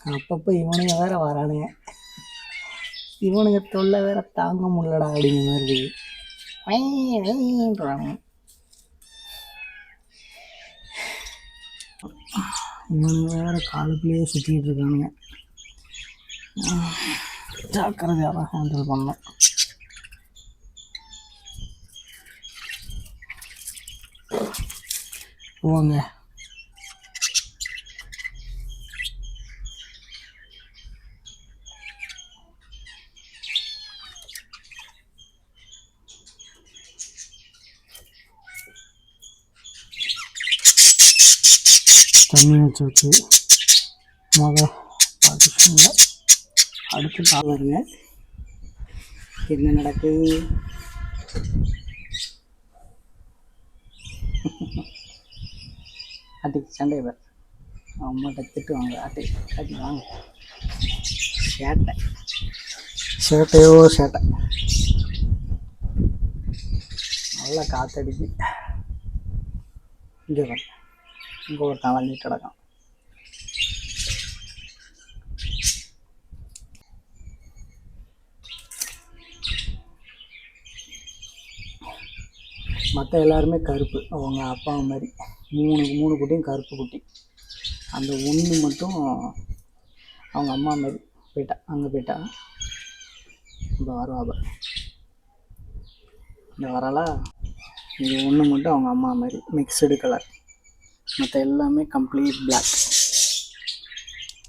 அப்பப்போ இவனுங்க வேற வரானுங்க, இவனுங்க தொல்லை வேற தாங்க முடியலடா அப்படிங்கிற மாதிரி இருக்குது. இவனுங்க வேற காலுக்குள்ளேயே சுற்றிக்கிட்டு இருக்கானுங்க. ஜாக்கிரதையாக தான் ஹேண்டில் பண்ணோம். போங்க. தண்ணி வச்சு வச்சு பார்ட்டிஷனில் அடுத்து பாருங்க என்ன நடக்குது. அட்டிக்கு சண்டை பேர் அம்மாட்ட திட்டுவாங்க. அட்டி வாங்க. சேட்டையோ சேட்டை. நல்லா காற்றடிக்கு. இங்கே பாருங்க, இங்கே ஒருத்தன் வளர்ந்துட்டு கிடக்கான். மற்ற எல்லாருமே கருப்பு, அவங்க அப்பா மாதிரி. மூணு குட்டியும் கருப்பு குட்டி. அந்த ஒன்று மட்டும் அவங்க அம்மா மாதிரி போயிட்டா, அங்கே போயிட்டா. இப்போ வருவா, இந்த வரலா. இது ஒன்று மட்டும் அவங்க அம்மா மாதிரி மிக்சடு கலர், மற்ற எல்லாமே கம்ப்ளீட் பிளாக்.